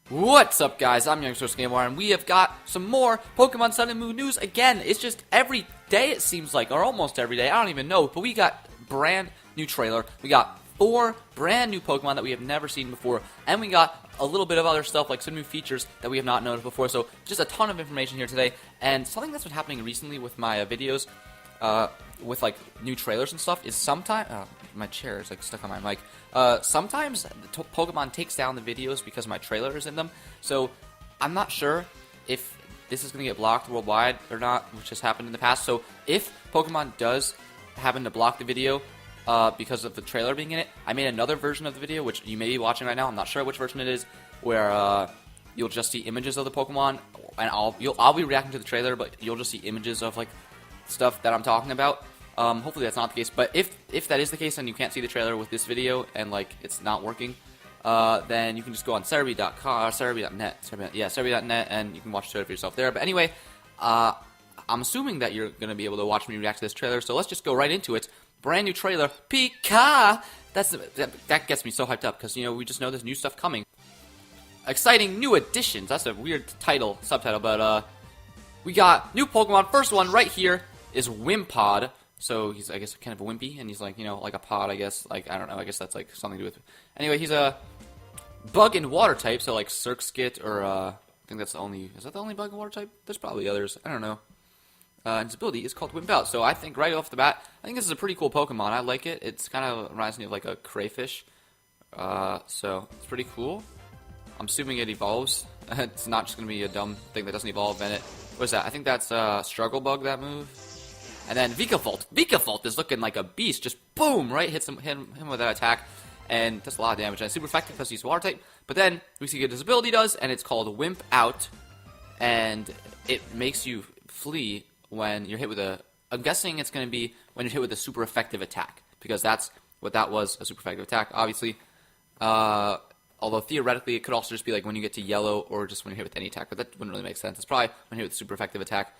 What's up, guys? I'm Youngster Skaymore, and we have got some more Pokemon Sun and Moon news. Again, it's just every day it seems like, or almost every day, I don't even know, but we got brand new trailer. We got 4 brand new Pokemon that we have never seen before, and we got a little bit of other stuff, like some new features that we have not noticed before, so just a ton of information here today. And something that's been happening recently with my videos, with like new trailers and stuff, is sometimes my chair is like stuck on my mic. Sometimes the Pokemon takes down the videos because my trailer is in them. So I'm not sure if this is going to get blocked worldwide or not, which has happened in the past. So if Pokemon does happen to block the video because of the trailer being in it, I made another version of the video, which you may be watching right now. I'm not sure which version it is, where you'll just see images of the Pokemon, and I'll be reacting to the trailer, but you'll just see images of like stuff that I'm talking about. Hopefully that's not the case, but if that is the case and you can't see the trailer with this video and like it's not working, then you can just go on Cerebi.com, Cerebi.net, and you can watch the trailer for yourself there. But anyway, I'm assuming that you're going to be able to watch me react to this trailer, so let's just go right into it. Brand new trailer, Pika! That gets me so hyped up, because, you know, we just know there's new stuff coming. Exciting new additions, that's a weird subtitle, but, we got new Pokemon. First one right here is Wimpod. So he's, I guess, kind of a wimpy, and he's like, you know, like a pod, I guess. Like, I don't know, I guess that's like something to do with. Anyway, he's a bug and water type, so like Surskit, or I think that's the only. Is that the only bug and water type? There's probably others. I don't know. And his ability is called Wimp Out. So I think right off the bat, I think this is a pretty cool Pokemon. I like it. It's kind of reminds me of like a crayfish. So it's pretty cool. I'm assuming it evolves. It's not just gonna be a dumb thing that doesn't evolve in it. What is that? I think that's Struggle Bug, that move. And then Vikavolt. Vikavolt is looking like a beast. Just boom, right? Hit him with that attack. And does a lot of damage. And it's super effective because he's water type. But then we see what his ability does, and it's called Wimp Out. And it makes you flee when you're hit with a. I'm guessing it's going to be when you're hit with a super effective attack. Because that's what that was, a super effective attack, obviously. Although theoretically it could also just be like when you get to yellow or just when you're hit with any attack. But that wouldn't really make sense. It's probably when you're hit with a super effective attack.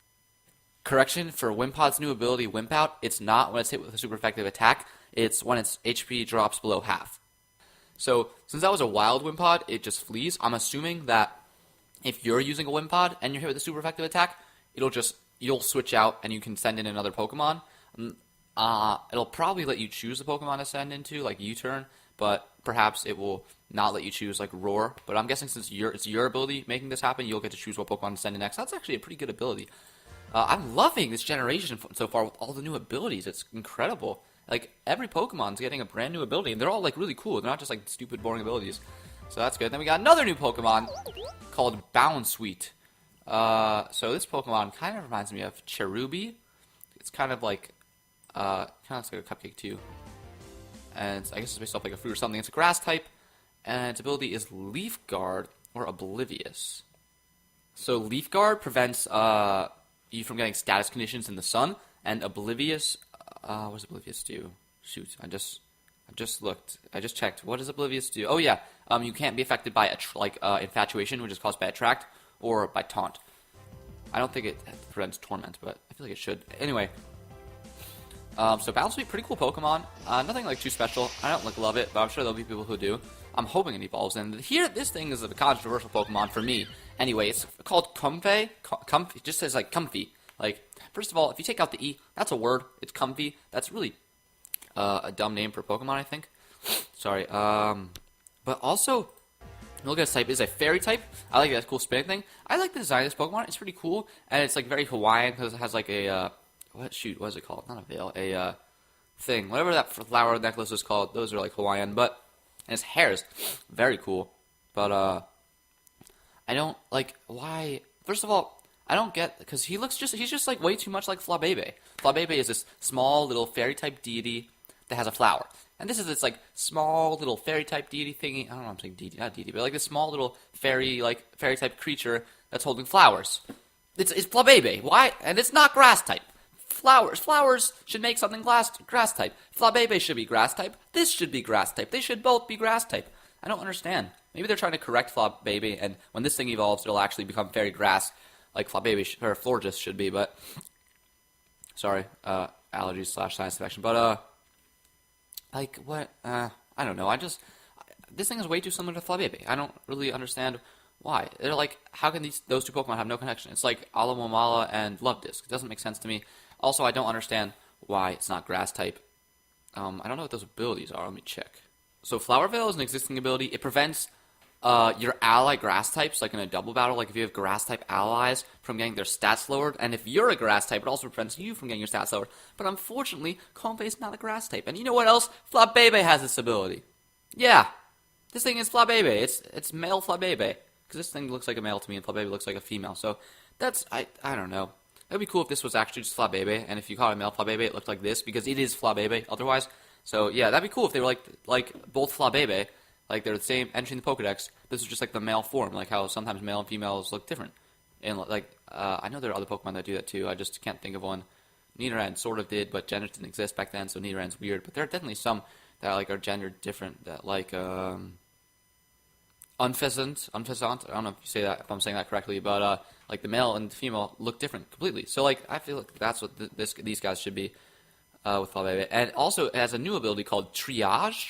Correction, for Wimpod's new ability, Wimp Out, it's not when it's hit with a super effective attack, it's when its HP drops below half. So, since that was a wild Wimpod, it just flees. I'm assuming that if you're using a Wimpod and you're hit with a super effective attack, you'll switch out and you can send in another Pokemon. It'll probably let you choose the Pokemon to send into, like U-turn, but perhaps it will not let you choose, like Roar. But I'm guessing since it's your ability making this happen, you'll get to choose what Pokemon to send in next. That's actually a pretty good ability. I'm loving this generation so far with all the new abilities. It's incredible. Like, every Pokemon's getting a brand new ability, and they're all, like, really cool. They're not just, like, stupid, boring abilities. So that's good. Then we got another new Pokemon called Bounsweet. So this Pokemon kind of reminds me of Cherubi. It's kind of like, kind of looks like a cupcake, too. And I guess it's based off, like, a fruit or something. It's a grass type, and its ability is Leaf Guard or Oblivious. So Leaf Guard prevents, you from getting status conditions in the sun, and Oblivious, what does Oblivious do? Shoot, I just looked. I just checked. What does Oblivious do? Oh yeah, you can't be affected by Infatuation, which is caused by Attract, or by Taunt. I don't think it prevents Torment, but I feel like it should. Anyway, so Bounsweet, pretty cool Pokemon. Nothing like too special. I don't love it, but I'm sure there'll be people who do. I'm hoping it evolves, and here, this thing is a controversial Pokemon for me. Anyway, it's called Comfey. Comfy, it just says, like, comfy. Like, first of all, if you take out the E, that's a word. It's comfy. That's really a dumb name for Pokemon, I think. Sorry. But also, look at this type. It's a fairy type. I like that cool spinning thing. I like the design of this Pokemon. It's pretty cool, and it's, like, very Hawaiian, because it has, like, a, what is it called? Not a veil. A, thing. Whatever that flower necklace is called, those are, like, Hawaiian, but... And his hair is very cool, but, I don't, like, why, first of all, I don't get, because he's just, like, way too much like Flabebe. Flabebe is this small little fairy-type deity that has a flower. And this is this, like, small little fairy-type deity thingy, I don't know, I'm saying deity, not deity, but, like, this small little fairy-type creature that's holding flowers. It's Flabebe, why, and it's not grass-type. Flowers should make something grass type. Flabebe should be grass type. This should be grass type. They should both be grass type. I don't understand. Maybe they're trying to correct Flabebe, and when this thing evolves, it'll actually become fairy grass, like Flabebe or Florges should be. But sorry, allergies/sinus infection. But like what? I don't know. This thing is way too similar to Flabebe. I don't really understand Why? They're like, how can those two Pokemon have no connection? It's like Alamomala and Love Disc. It doesn't make sense to me. Also, I don't understand why it's not Grass type. I don't know what those abilities are. Let me check. So Flower Veil is an existing ability. It prevents your ally Grass types, like in a double battle, like if you have Grass type allies, from getting their stats lowered. And if you're a Grass type, it also prevents you from getting your stats lowered. But unfortunately, Comfey is not a Grass type. And you know what else? Flabebe has this ability. Yeah, this thing is Flabebe. It's male Flabebe. Because this thing looks like a male to me, and Flabebe looks like a female. So that's, I don't know. It would be cool if this was actually just Flabebe, and if you caught a male Flabebe, it looked like this, because it is Flabebe otherwise. So yeah, that'd be cool if they were like both Flabebe, like they're the same, entering the Pokedex. This is just like the male form, like how sometimes male and females look different. And like, I know there are other Pokemon that do that too, I just can't think of one. Nidoran sort of did, but genders didn't exist back then, so Nidoran's weird. But there are definitely some that like are gendered different, that like, Unpheasant, I don't know if I'm saying that correctly, but like the male and the female look different completely. So like I feel like that's what these guys should be with Flabebe. And also it has a new ability called Triage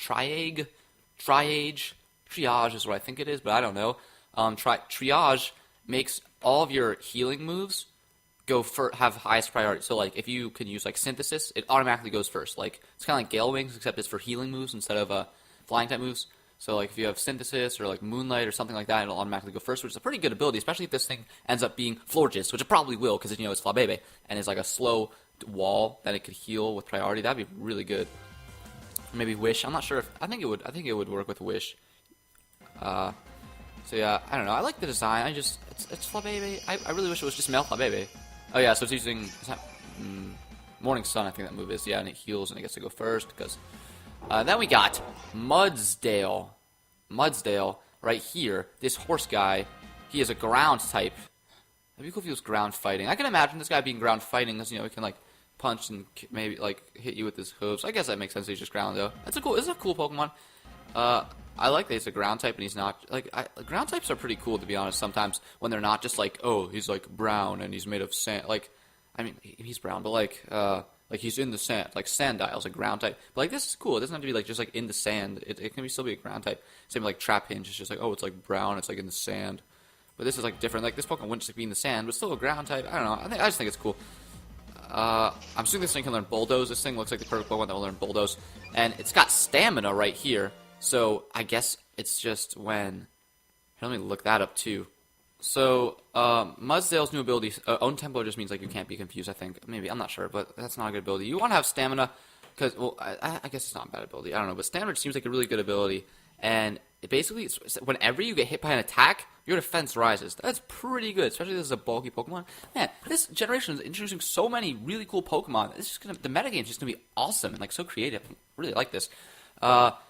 is what I think it is, but I don't know. Triage makes all of your healing moves have highest priority. So like if you can use like Synthesis, it automatically goes first. Like it's kind of like Gale Wings, except it's for healing moves instead of flying type moves. So like if you have Synthesis or like Moonlight or something like that, it'll automatically go first, which is a pretty good ability, especially if this thing ends up being Florges, which it probably will, because you know it's Flabebe, and it's like a slow wall that it could heal with priority. That'd be really good. Maybe Wish. I'm not sure if I think it would work with Wish. So yeah, I don't know. I like the design. It's Flabebe. I really wish it was just male Flabebe. Oh yeah, so it's using Morning Sun. I think that move is, yeah, and it heals and it gets to go first because. Then we got Mudsdale. Mudsdale, right here. This horse guy, he is a ground type. It'd be cool if he was ground fighting. I can imagine this guy being ground fighting, because, you know, he can, like, punch and maybe, like, hit you with his hooves. I guess that makes sense. He's just ground, though. This is a cool Pokemon. I like that he's a ground type and he's not, like, ground types are pretty cool, to be honest, sometimes, when they're not just, like, oh, he's, like, brown and he's made of sand. Like, I mean, he's brown, but, like he's in the sand, like Sandile's a ground type. But like this is cool. It doesn't have to be like just like in the sand. It can still be a ground type. Same with like Trapinch. It's just like, oh, it's like brown. It's like in the sand. But this is like different. Like this Pokemon wouldn't just be in the sand, but still a ground type. I don't know. I just think it's cool. I'm assuming this thing can learn Bulldoze. This thing looks like the perfect Pokemon that will learn Bulldoze, and it's got Stamina right here. So I guess it's just when. Here, let me look that up too. So, Mudsdale's new ability, Own Tempo just means, like, you can't be confused, I think. Maybe, I'm not sure, but that's not a good ability. You want to have Stamina, because, well, I guess it's not a bad ability. I don't know, but Stamina seems like a really good ability. And it basically, whenever you get hit by an attack, your defense rises. That's pretty good, especially if this is a bulky Pokemon. Man, this generation is introducing so many really cool Pokemon. The metagame's just going to be awesome and, like, so creative. I really like this.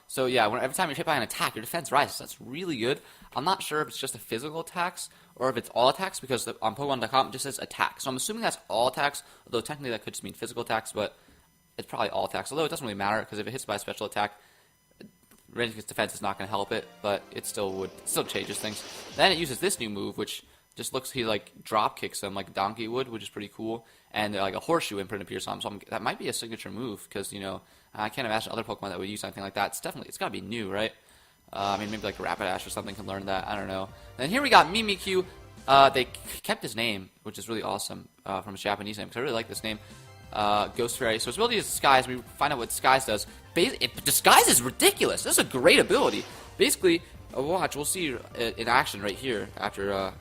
So yeah, every time you're hit by an attack, your defense rises. That's really good. I'm not sure if it's just the physical attacks or if it's all attacks, because on Pokemon.com it just says attack. So I'm assuming that's all attacks, although technically that could just mean physical attacks, but it's probably all attacks. Although it doesn't really matter, because if it hits by a special attack, Rangers defense is not going to help it, but it still changes things. Then it uses this new move, which just looks, he like drop kicks him like Donkey would, which is pretty cool, and like a horseshoe imprint appears on him. So that might be a signature move, because, you know, I can't imagine other Pokemon that would use something like that. It's got to be new, right? I mean, maybe like Rapidash or something can learn that. I don't know. And then here we got Mimikyu. They kept his name, which is really awesome, from his Japanese name, because I really like this name. Ghost Fairy. So his ability is Disguise. We find out what Disguise does. Disguise is ridiculous. This is a great ability. Basically, watch, we'll see in action right here after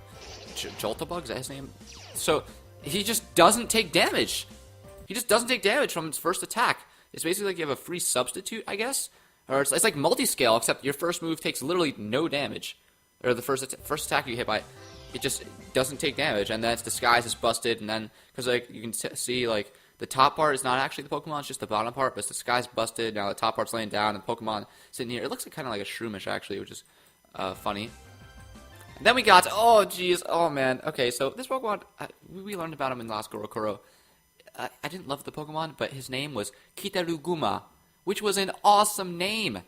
Joltabug, is that his name? So he just doesn't take damage. He just doesn't take damage from his first attack. It's basically like you have a free substitute, I guess. Or it's like multi-scale, except your first move takes literally no damage. Or the first attack you hit by, it just doesn't take damage. And then its Disguise is busted, and then, because like you can see, like, the top part is not actually the Pokemon, it's just the bottom part, but its Disguise busted, now the top part's laying down, and the Pokemon sitting here. It looks like, kind of like a Shroomish, actually, which is funny. And then we got, oh jeez, oh man. Okay, so this Pokemon, we learned about him in last Gorokuro. I didn't love the Pokemon, but his name was Kitaruguma, which was an awesome name.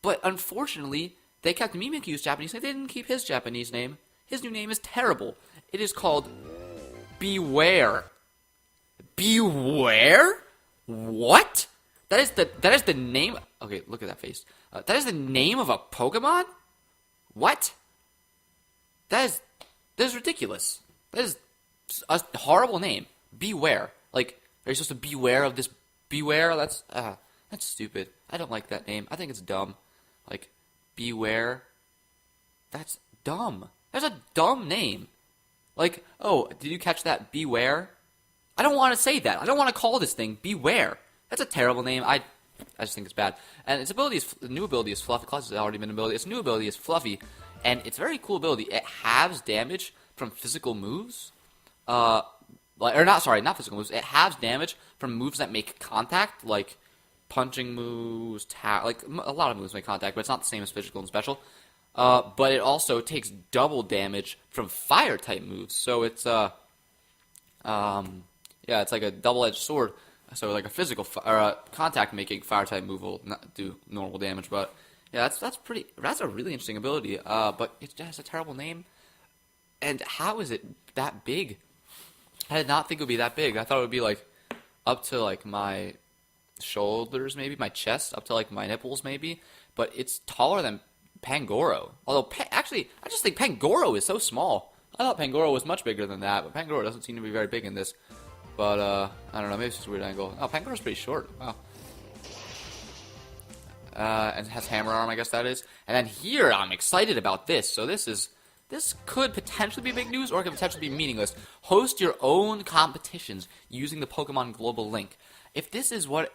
But unfortunately, they kept Mimikyu's Japanese name. They didn't keep his Japanese name. His new name is terrible. It is called Bewear. Bewear? What? That is the name. Okay, look at that face. That is the name of a Pokemon? What? that is ridiculous. That is a horrible name. Bewear. Like, are you supposed to beware of this Bewear? That's stupid. I don't like that name. I think it's dumb. Like, Bewear. That's dumb. That's a dumb name. Like, oh, did you catch that? Bewear? I don't want to say that. I don't want to call this thing Bewear. That's a terrible name. I just think it's bad. And its ability is, the new ability is Fluffy. Class has already been an ability. Its new ability is Fluffy, and it's a very cool ability. It halves damage from physical moves. Not physical moves. It halves damage from moves that make contact, like punching moves, like a lot of moves make contact, but it's not the same as physical and special. But it also takes double damage from fire type moves. So it's it's like a double-edged sword. So like a physical contact making fire type move will not do normal damage, but yeah, that's a really interesting ability. But it has a terrible name. And how is it that big? I did not think it would be that big. I thought it would be like up to like my shoulders, maybe my chest, up to like my nipples, maybe. But it's taller than Pangoro. Although actually, I just think Pangoro is so small. I thought Pangoro was much bigger than that, but Pangoro doesn't seem to be very big in this. But I don't know, maybe it's just a weird angle. Oh, Pangoro's pretty short. Wow. And it has hammer arm, I guess that is. And then here, I'm excited about this. So this could potentially be big news, or it could potentially be meaningless. Host your own competitions using the Pokemon Global Link. If this is what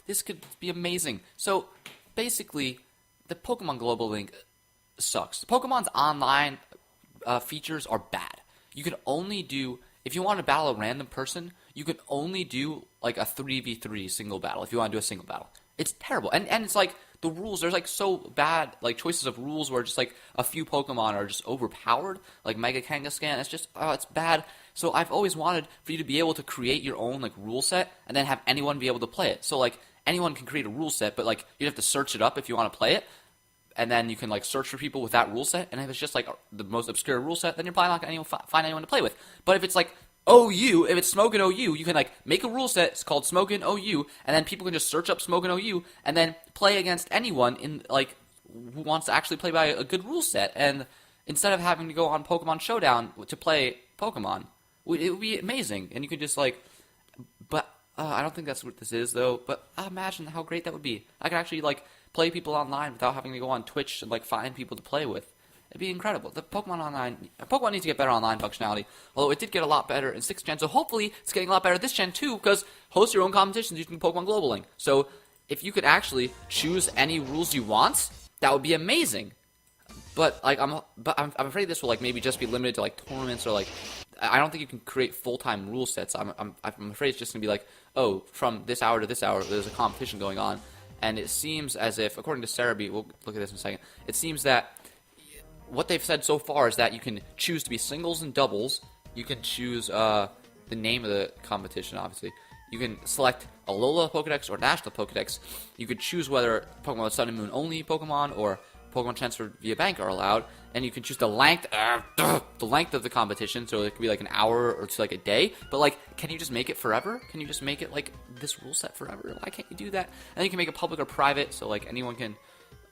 this could be amazing. So basically, the Pokemon Global Link sucks. Pokemon's online features are bad. You can only do, if you want to battle a random person, you can only do like a 3v3 single battle if you want to do a single battle. It's terrible. And it's like the rules, there's like so bad like choices of rules where just like a few Pokemon are just overpowered, like Mega Kangaskhan. It's just it's bad. So I've always wanted for you to be able to create your own like rule set and then have anyone be able to play it. So like anyone can create a rule set, but like you'd have to search it up if you want to play it. And then you can like search for people with that rule set, and if it's just like the most obscure rule set, then you're probably not going to find anyone to play with. But if it's like OU, if it's Smokin' OU, you can like make a rule set. It's called Smokin' OU, and then people can just search up Smokin' OU and then play against anyone in like who wants to actually play by a good rule set. And instead of having to go on Pokemon Showdown to play Pokemon, it would be amazing. And you could just like, but I don't think that's what this is though. But imagine how great that would be. I could actually like play people online without having to go on Twitch and like find people to play with. It'd be incredible. The Pokemon needs to get better online functionality, although it did get a lot better in 6th gen, so hopefully it's getting a lot better this gen too, because host your own competitions using Pokemon Global Link. So if you could actually choose any rules you want, that would be amazing. But like I'm afraid this will like maybe just be limited to like tournaments, or like I don't think you can create full-time rule sets. I'm afraid it's just gonna be like, oh, from this hour to this hour there's a competition going on. And it seems as if, according to Cerebi, we'll look at this in a second, it seems that what they've said so far is that you can choose to be singles and doubles. You can choose the name of the competition, obviously. You can select Alola Pokedex or National Pokedex. You could choose whether Pokemon Sun and Moon only Pokemon or Pokemon transferred via bank are allowed. And you can choose the length of the competition, so it could be like an hour or to like a day. But like, can you just make it forever? Can you just make it like this rule set forever? Why can't you do that? And then you can make it public or private, so like anyone can.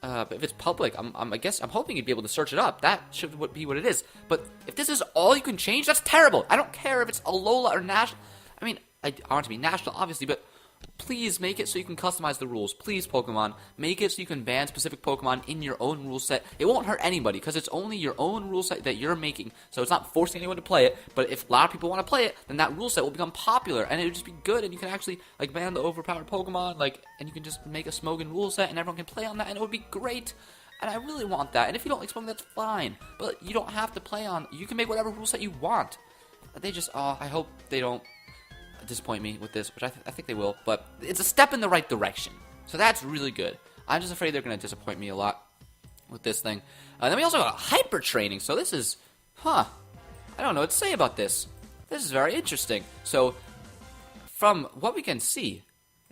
But if it's public, I guess I'm hoping you'd be able to search it up. That should be what it is. But if this is all you can change, that's terrible. I don't care if it's Alola or National. I mean, I want it to be National, obviously, but please make it so you can customize the rules. Please, Pokemon, make it so you can ban specific Pokemon in your own rule set. It won't hurt anybody, because it's only your own rule set that you're making. So it's not forcing anyone to play it, but if a lot of people want to play it, then that rule set will become popular, and it would just be good, and you can actually like ban the overpowered Pokemon, like, and you can just make a Smogon rule set, and everyone can play on that, and it would be great. And I really want that. And if you don't like Smogon, that's fine. But you don't have to play on. You can make whatever rule set you want. They just, I hope they don't disappoint me with this, which I think they will, but it's a step in the right direction, so that's really good. I'm just afraid they're going to disappoint me a lot with this thing. Then we also got hyper training, so this is, I don't know what to say about this. This is very interesting. So, from what we can see,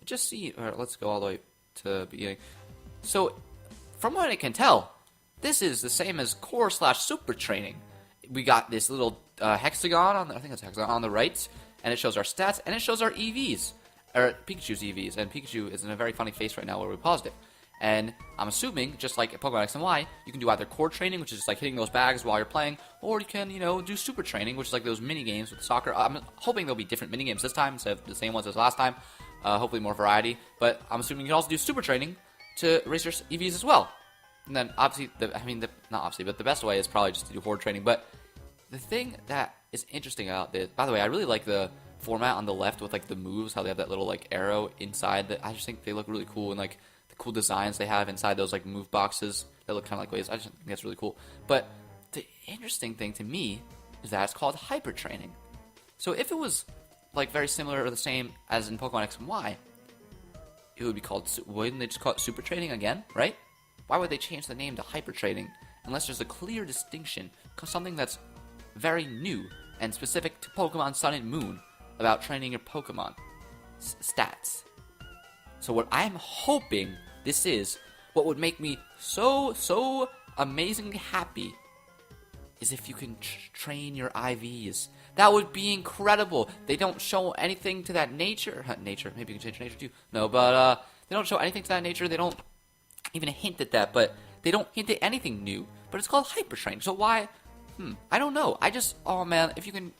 let's go all the way to the beginning. So, from what I can tell, this is the same as core/super training. We got this little hexagon on, I think it's a hexagon on the right, and it shows our stats, and it shows our EVs, or Pikachu's EVs, and Pikachu is in a very funny face right now where we paused it. And I'm assuming, just like Pokemon X and Y, you can do either core training, which is just like hitting those bags while you're playing, or you can, do super training, which is like those mini games with soccer. I'm hoping there'll be different mini games this time instead of the same ones as last time. Hopefully more variety. But I'm assuming you can also do super training to raise your EVs as well. And then obviously, not obviously, but the best way is probably just to do horde training. But the thing that is interesting about this, by the way, I really like the format on the left with like the moves, how they have that little like arrow inside. That I just think they look really cool, and like the cool designs they have inside those like move boxes that look kind of like waves. I just think that's really cool. But the interesting thing to me is that it's called hyper training. So if it was like very similar or the same as in Pokemon X and Y, it would be called, wouldn't they just call it super training again, right? Why would they change the name to hyper training unless there's a clear distinction, something that's very new and specific to Pokemon Sun and Moon about training your Pokemon stats? So what I'm hoping this is, what would make me so amazingly happy, is if you can train your IVs. That would be incredible. They don't show anything to that nature. Nature, maybe you can change nature too. No, but they don't show anything to that nature. They don't even hint at that, but they don't hint at anything new. But it's called hyper training. So why? I don't know. Oh man, if you can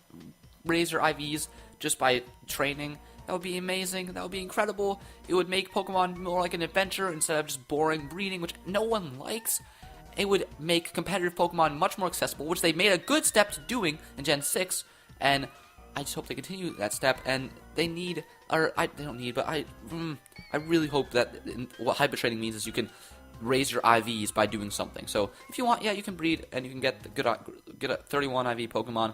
raise your IVs just by training, that would be amazing. That would be incredible. It would make Pokemon more like an adventure instead of just boring breeding, which no one likes. It would make competitive Pokemon much more accessible, which they made a good step to doing in Gen 6, and I just hope they continue that step, and they don't need, but I really hope that what hyper training means is you can raise your IVs by doing something. So if you want, you can breed, and you can get a 31 IV Pokemon,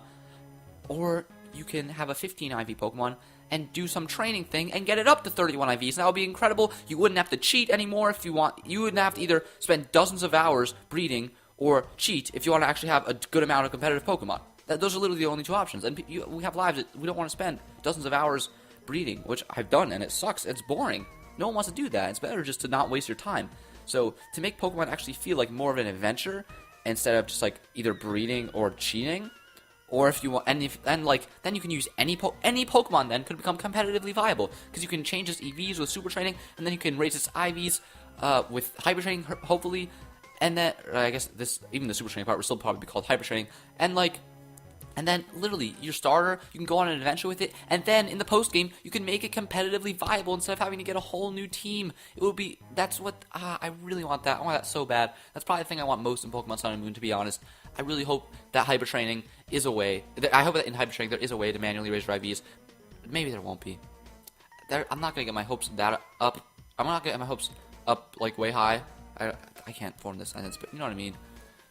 or you can have a 15 IV Pokemon and do some training thing and get it up to 31 IVs. That would be incredible. You wouldn't have to cheat anymore if you want. You wouldn't have to either spend dozens of hours breeding or cheat if you want to actually have a good amount of competitive Pokemon. Those are literally the only two options. And we have lives that we don't want to spend dozens of hours breeding, which I've done, and it sucks. It's boring. No one wants to do that. It's better just to not waste your time. So to make Pokemon actually feel like more of an adventure instead of just like either breeding or cheating, or if you want, then you can use any Pokemon then could become competitively viable, because you can change its EVs with super training, and then you can raise its IVs with hyper training, hopefully, and then I guess even the super training part would still probably be called hyper training, and then literally your starter, you can go on an adventure with it, and then in the post game you can make it competitively viable instead of having to get a whole new team. I really want that. I want that so bad. That's probably the thing I want most in Pokemon Sun and Moon, to be honest. I really hope that hyper training is a way. I hope that in hyper training there is a way to manually raise your IVs. Maybe there won't be. I'm not gonna get my hopes that up. I'm not gonna get my hopes up like way high. I can't form this sentence, but you know what I mean.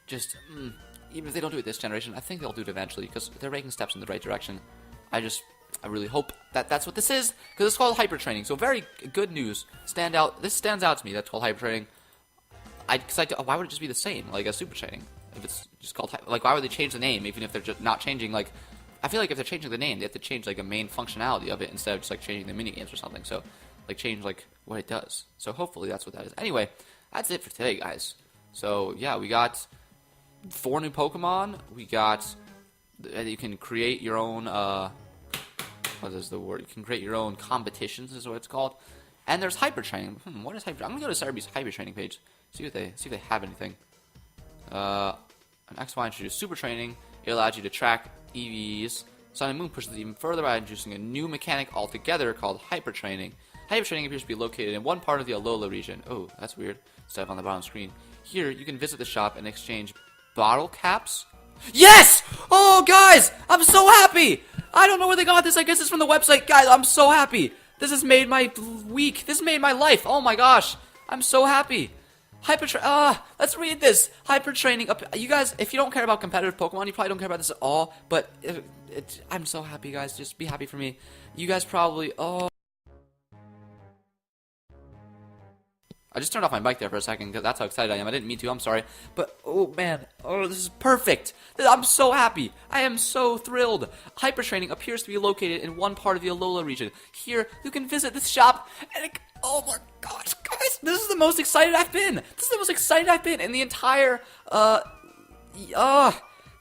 Just even if they don't do it this generation, I think they'll do it eventually, because they're making steps in the right direction. I really hope that that's what this is, because it's called hyper training. So very good news. This stands out to me. That's called hyper training. Why would it just be the same like as super training? If it's just called why would they change the name even if they're just not changing? Like, I feel like if they're changing the name, they have to change like a main functionality of it instead of just like changing the mini games or something. So like change like what it does. So hopefully that's what that is. Anyway, that's it for today, guys. So yeah, we got 4 new Pokemon. We got you can create your own what is the word? You can create your own competitions is what it's called. And there's hyper training. What is hyper? I'm gonna go to Cerebee's hyper training page. See if they have anything. An XY introduced super training. It allows you to track EVs. Sun and Moon pushes it even further by introducing a new mechanic altogether called hyper training. Hyper training appears to be located in one part of the Alola region. Oh, that's weird. Stuff on the bottom screen. Here, you can visit the shop and exchange bottle caps. Yes! Oh, guys! I'm so happy! I don't know where they got this. I guess it's from the website. Guys, I'm so happy. This has made my week. This made my life. Oh my gosh. I'm so happy. Let's read this. Hyper training. You guys, if you don't care about competitive Pokemon, you probably don't care about this at all. But I'm so happy, guys. Just be happy for me. You guys probably. I just turned off my mic there for a second because that's how excited I am. I didn't mean to. I'm sorry. But, oh, man. Oh, this is perfect. I'm so happy. I am so thrilled. Hyper training appears to be located in one part of the Alola region. Here, you can visit this shop and oh my gosh, guys. This is the most excited I've been. This is the most excited I've been in the entire, this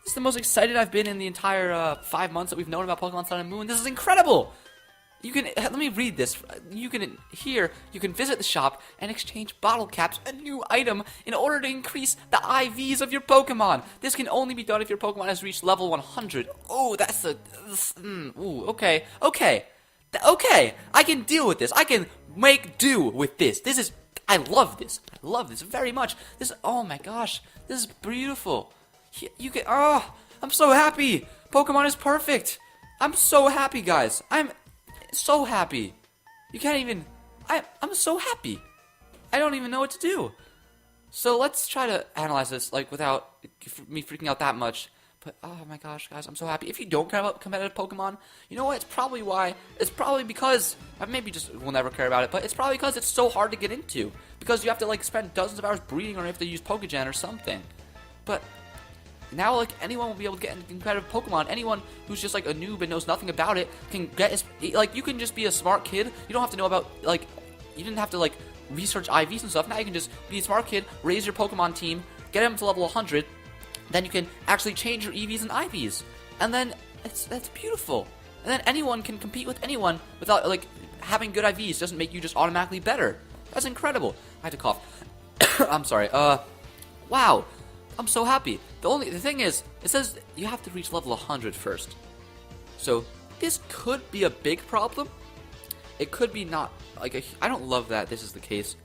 is the most excited I've been in the entire, 5 months that we've known about Pokemon Sun and Moon. This is incredible. You can, let me read this. You can visit the shop and exchange bottle caps, a new item, in order to increase the IVs of your Pokemon. This can only be done if your Pokemon has reached level 100. Oh, that's okay. Okay, I can deal with this. I can make do with this. I love this. I love this very much. Oh my gosh, this is beautiful. I'm so happy. Pokemon is perfect. I'm so happy, guys. I'm so happy. You can't even. I'm so happy. I don't even know what to do. So let's try to analyze this like without me freaking out that much. But oh my gosh, guys, I'm so happy. If you don't care about competitive Pokemon, you know what? It's probably because maybe just we'll never care about it. But it's probably because it's so hard to get into because you have to like spend dozens of hours breeding or you have to use Pokegen or something. But now, like, anyone will be able to get into competitive Pokemon. Anyone who's just, like, a noob and knows nothing about it can get, like, you can just be a smart kid. You don't have to know about, like, you didn't have to, like, research IVs and stuff. Now you can just be a smart kid, raise your Pokemon team, get them to level 100, then you can actually change your EVs and IVs. And then, that's beautiful. And then anyone can compete with anyone without, like, having good IVs doesn't make you just automatically better. That's incredible. I had to cough. I'm sorry. Wow. I'm so happy. The thing is, it says you have to reach level 100 first. So, this could be a big problem. It could be not, like, I don't love that this is the case.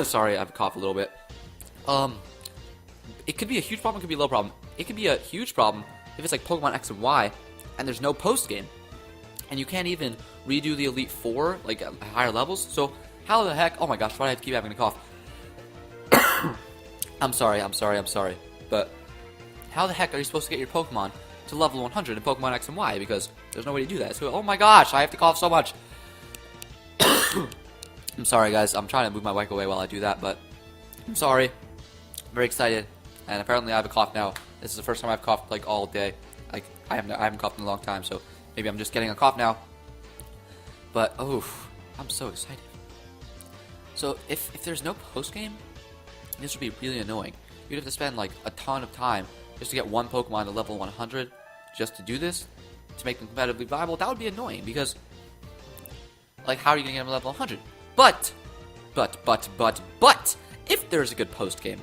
Sorry, I have a cough a little bit. It could be a huge problem, it could be a low problem. It could be a huge problem if it's like Pokemon X and Y, and there's no post-game. And you can't even redo the Elite Four, like, at higher levels. So, how the heck, oh my gosh, why do I have to keep having a cough? I'm sorry, but how the heck are you supposed to get your Pokemon to level 100 in Pokemon X and Y? Because there's no way to do that. So, oh my gosh, I have to cough so much. I'm sorry, guys. I'm trying to move my mic away while I do that, but I'm sorry. I'm very excited, and apparently I have a cough now. This is the first time I've coughed like all day. Like I haven't coughed in a long time, so maybe I'm just getting a cough now. But I'm so excited. So if there's no post game, this would be really annoying. You'd have to spend like a ton of time just to get one Pokemon to level 100 just to do this, to make them competitively viable. That would be annoying because, like, how are you going to get them to level 100? But, if there's a good post game,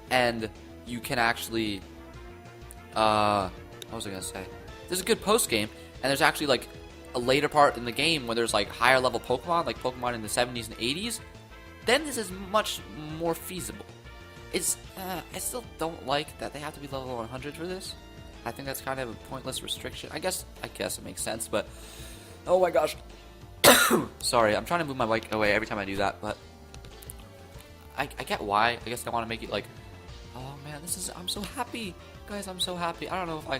and you can actually, what was I going to say? There's a good post game, and there's actually like a later part in the game where there's like higher level Pokemon, like Pokemon in the 70s and 80s. Then this is much more feasible. I still don't like that they have to be level 100 for this. I think that's kind of a pointless restriction. I guess it makes sense, but oh my gosh. Sorry, I'm trying to move my mic away every time I do that, but I get why. I guess I want to make it like, oh man, I'm so happy. Guys, I'm so happy. I don't know if I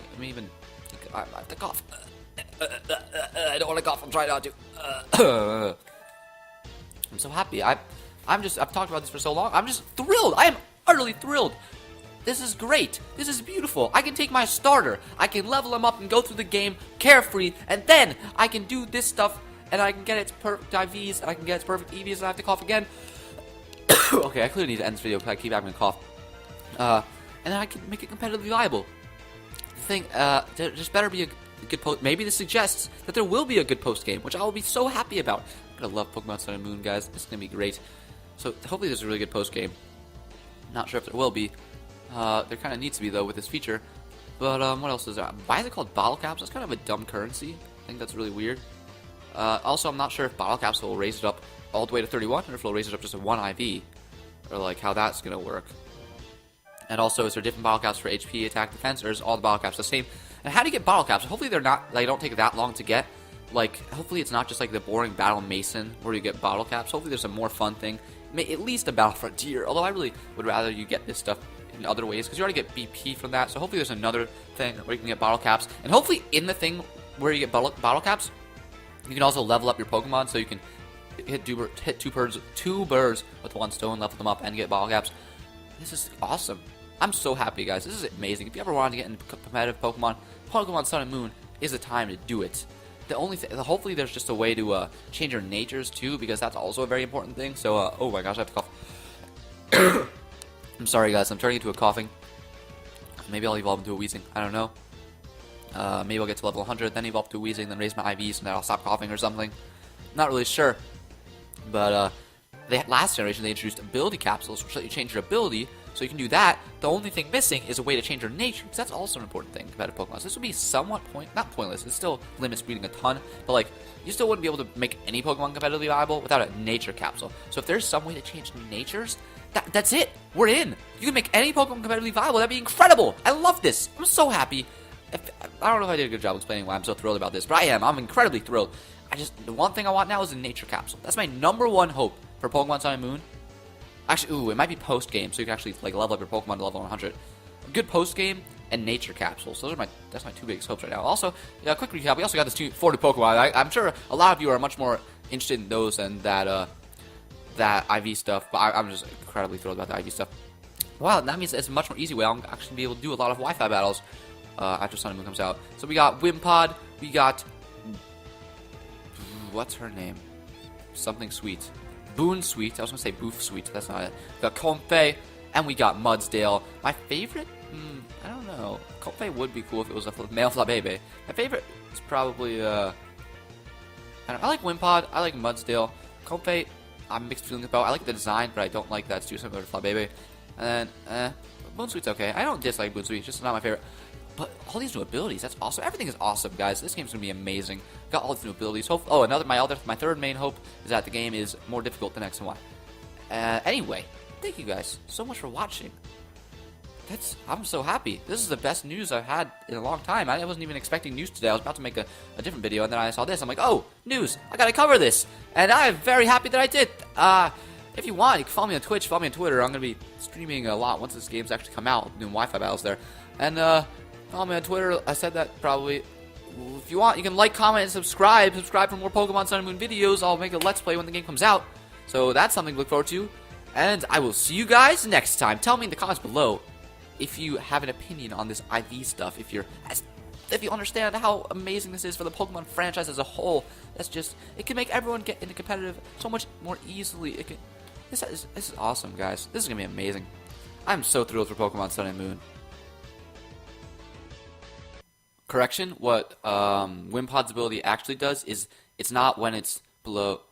have to cough. I don't want to cough, I'm trying not to. I'm so happy. I've talked about this for so long. I'm just thrilled. I am utterly thrilled. This is great. This is beautiful. I can take my starter. I can level him up and go through the game carefree, and then I can do this stuff, and I can get its perfect IVs, and I can get its perfect EVs, and I have to cough again. Okay, I clearly need to end this video because I keep having a cough. And then I can make it competitively viable. The thing, there just better be a good post. Maybe this suggests that there will be a good post game, which I will be so happy about. I'm gonna love Pokemon Sun and Moon, guys. This is gonna be great. So hopefully there's a really good post game. Not sure if there will be. There kind of needs to be though with this feature. But what else is there? Why is it called bottle caps? That's kind of a dumb currency. I think that's really weird. Also, I'm not sure if bottle caps will raise it up all the way to 31, or if it'll raise it up just to 1 IV, or like how that's gonna work. And also, is there different bottle caps for HP, attack, defense, or is all the bottle caps the same? And how do you get bottle caps? Hopefully they don't take that long to get. Like, hopefully it's not just like the boring Battle Mason where you get bottle caps. Hopefully there's a more fun thing. At least a Battle Frontier. Although I really would rather you get this stuff in other ways, because you already get BP from that. So hopefully there's another thing where you can get bottle caps. And hopefully in the thing where you get bottle caps, you can also level up your Pokemon, so you can hit two birds with one stone, level them up, and get bottle caps. This is awesome. I'm so happy, guys. This is amazing. If you ever wanted to get into competitive Pokemon Sun and Moon is the time to do it. The only thing, hopefully there's just a way to change your natures too, because that's also a very important thing. So, oh my gosh, I have to cough. I'm sorry, guys. I'm turning into a coughing. Maybe I'll evolve into a wheezing. I don't know. Maybe I'll get to level 100, then evolve to wheezing, then raise my IVs, and then I'll stop coughing or something. Not really sure. But last generation they introduced ability capsules, which let you change your ability, so you can do that. The only thing missing is a way to change your nature, because that's also an important thing about Pokemon. So this would be somewhat not pointless. It still limits breeding a ton, but like you still wouldn't be able to make any Pokemon competitively viable without a nature capsule. So if there's some way to change natures, that's it. We're in. You can make any Pokemon competitively viable. That'd be incredible. I love this. I'm so happy. I don't know if I did a good job explaining why I'm so thrilled about this, but I am. I'm incredibly thrilled. The one thing I want now is a nature capsule. That's my #1 hope for Pokemon Sun and Moon. Actually, it might be post-game, so you can actually like level up your Pokemon to level 100. A good post-game and nature capsules. That's my two biggest hopes right now. Also, quick recap, we also got this 4 new Pokemon. I'm sure a lot of you are much more interested in those than that IV stuff, but I'm just incredibly thrilled about the IV stuff. Wow, that means it's a much more easy way. I'll actually be able to do a lot of Wi-Fi battles after Sun and Moon comes out. So we got Wimpod, we got... What's her name? Something sweet. Boon Sweet. I was going to say Boof Sweet. That's not it. We got Comfey, and we got Mudsdale. My favorite? I don't know. Comfey would be cool if it was a male Flabébé. My favorite is probably, I like Wimpod. I like Mudsdale. Comfey, I'm mixed feelings about. I like the design, but I don't like that it's too similar to Flabébé. And then, Boon Sweet's okay. I don't dislike Boon Sweet. It's just not my favorite. But all these new abilities, that's awesome. Everything is awesome, guys. This game's gonna be amazing. Got all these new abilities. My third main hope is that the game is more difficult than X and Y. Anyway, thank you guys so much for watching. I'm so happy. This is the best news I've had in a long time. I wasn't even expecting news today. I was about to make a different video, and then I saw this. I'm like, oh, news. I gotta cover this. And I'm very happy that I did. If you want, you can follow me on Twitch, follow me on Twitter. I'm gonna be streaming a lot once this game's actually come out, doing Wi-Fi battles there. And follow me on Twitter. I said that probably. If you want, you can like, comment, and subscribe. Subscribe for more Pokemon Sun and Moon videos. I'll make a Let's Play when the game comes out. So that's something to look forward to. And I will see you guys next time. Tell me in the comments below if you have an opinion on this IV stuff. If you understand how amazing this is for the Pokemon franchise as a whole. It can make everyone get into competitive so much more easily. This is awesome, guys. This is gonna be amazing. I'm so thrilled for Pokemon Sun and Moon. Correction, what Wimpod's ability actually does is it's not when it's below...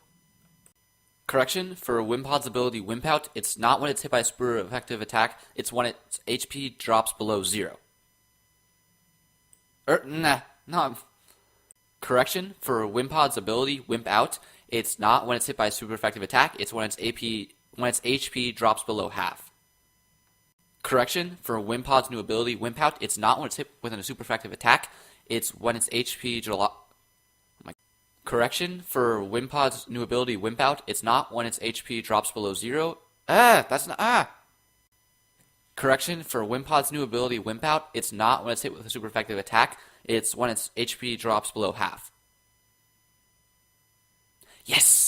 Correction, for Wimpod's ability Wimp Out, it's not when it's hit by a super effective attack, it's when its HP drops below 0. Correction, for Wimpod's ability Wimp Out, it's not when it's hit by a super effective attack, it's when its HP drops below half. Correction, for Wimpod's new ability, Wimp Out, it's not when it's hit with a super effective attack, it's when its HP Correction, for Wimpod's new ability, Wimp Out, it's not when its HP drops below 0. Correction, for Wimpod's new ability, Wimp Out, it's not when it's hit with a super effective attack, it's when its HP drops below half. Yes!